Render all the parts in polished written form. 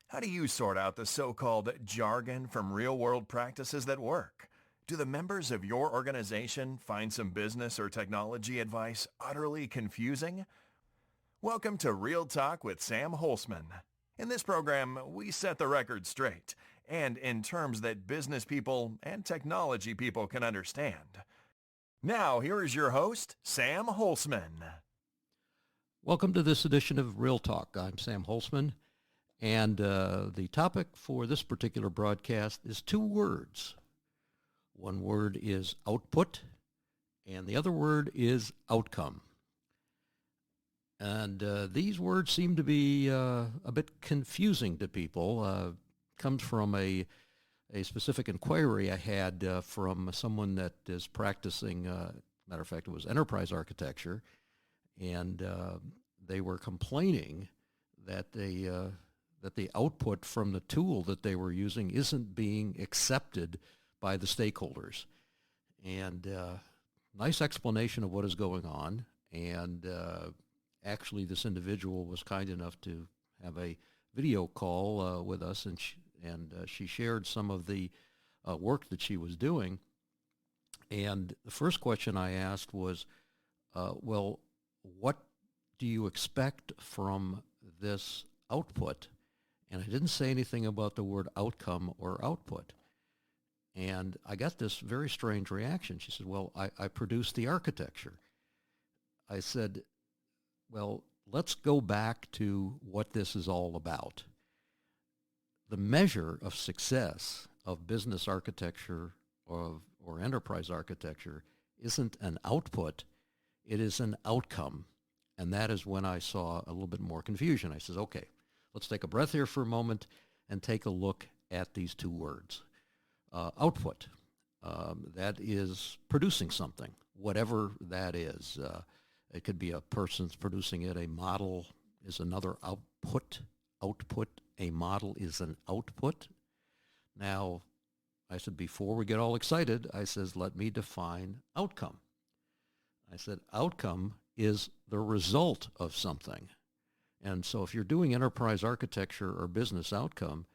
How do you sort out the so-called jargon from real-world practices that work? Do the members of your organization find some business or technology advice utterly confusing? Welcome to Real Talk with Sam Holcman. In this program, we set the record straight, and in terms that business people and technology people can understand. Now, here is your host, Sam Holcman. Welcome to this edition of Real Talk. I'm Sam Holcman, and the topic for this particular broadcast is two words. One word is output, and the other word is outcome. And these words seem to be a bit confusing to people. Comes from a specific inquiry I had from someone that is practicing, matter of fact, it was enterprise architecture, and they were complaining that the output from the tool that they were using isn't being accepted by the stakeholders. And nice explanation of what is going on. And actually, this individual was kind enough to have a video call with us, and she shared some of the work that she was doing. And the first question I asked was, well, what do you expect from this output? And I didn't say anything about the word outcome or output. And I got this very strange reaction. She said, well, I produced the architecture. I said, well, let's go back to what this is all about. The measure of success of business architecture or enterprise architecture isn't an output, it is an outcome. And that is when I saw a little bit more confusion. I said, okay, let's take a breath here for a moment and take a look at these two words. Output, that is producing something, whatever that is. It could be a person's producing it. A model is another output. A model is an output. Now, I said, before we get all excited, I says, let me define outcome. I said, outcome is the result of something. And so if you're doing enterprise architecture or business outcome,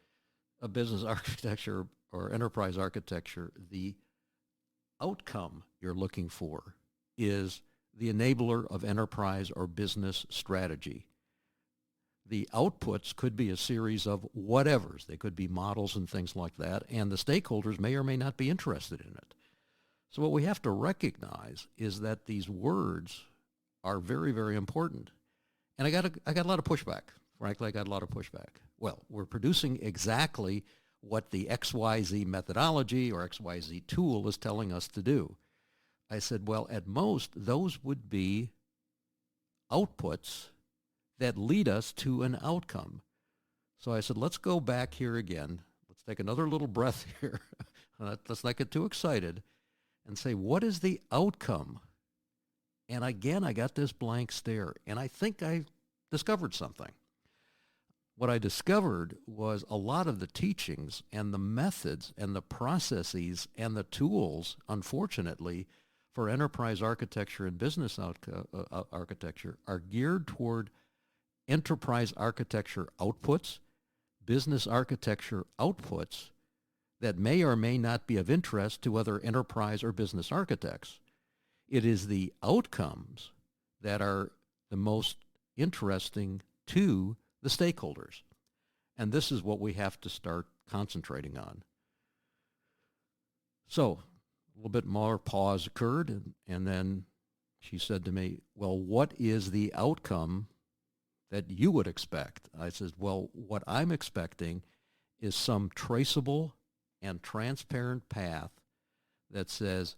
a business architecture or enterprise architecture, the outcome you're looking for is the enabler of enterprise or business strategy. The outputs could be a series of whatevers. They could be models and things like that, and the stakeholders may or may not be interested in it. So what we have to recognize is that these words are very, very important. And I got a lot of pushback. Frankly, I got a lot of pushback. Well, we're producing exactly what the XYZ methodology or XYZ tool is telling us to do. I said, well, at most, those would be outputs that lead us to an outcome. So I said, let's go back here again. Let's take another little breath here. Let's not get too excited and say, what is the outcome? And again, I got this blank stare, and I think I discovered something. What I discovered was a lot of the teachings and the methods and the processes and the tools, unfortunately, for enterprise architecture and business architecture are geared toward enterprise architecture outputs, business architecture outputs that may or may not be of interest to other enterprise or business architects. It is the outcomes that are the most interesting to the stakeholders. And this is what we have to start concentrating on. So a little bit more pause occurred, and then she said to me, well, what is the outcome that you would expect? I said, well, what I'm expecting is some traceable and transparent path that says,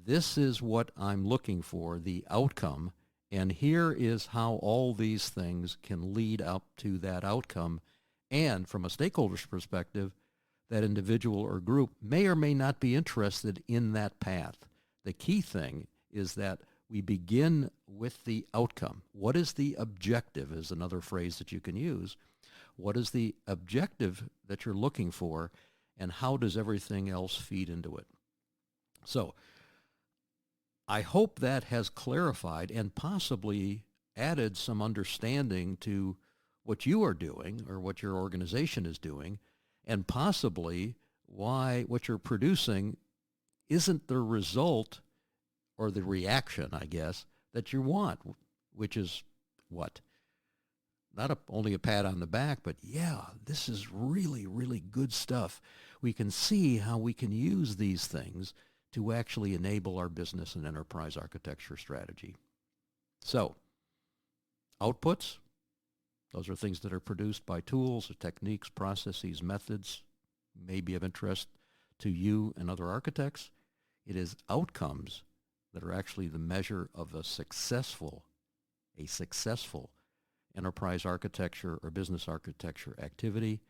this is what I'm looking for, the outcome, and here is how all these things can lead up to that outcome. And from a stakeholder's perspective, that individual or group may or may not be interested in that path. The key thing is that we begin with the outcome. What is the objective is another phrase that you can use. What is the objective that you're looking for, and how does everything else feed into it? So I hope that has clarified and possibly added some understanding to what you are doing or what your organization is doing, and possibly why what you're producing isn't the result or the reaction, I guess, that you want, which is what? Not only a pat on the back, but yeah, this is really, really good stuff. We can see how we can use these things to actually enable our business and enterprise architecture strategy. So, outputs, those are things that are produced by tools, or techniques, processes, methods, may be of interest to you and other architects. It is outcomes that are actually the measure of a successful enterprise architecture or business architecture activity.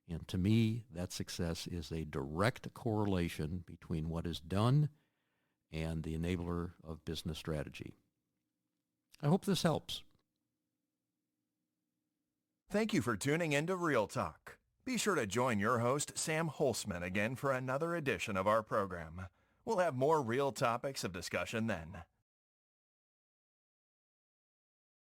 And to me, that success is a direct correlation between what is done and the enabler of business strategy. I hope this helps. Thank you for tuning in to Real Talk. Be sure to join your host, Sam Holcman, again for another edition of our program. We'll have more real topics of discussion then.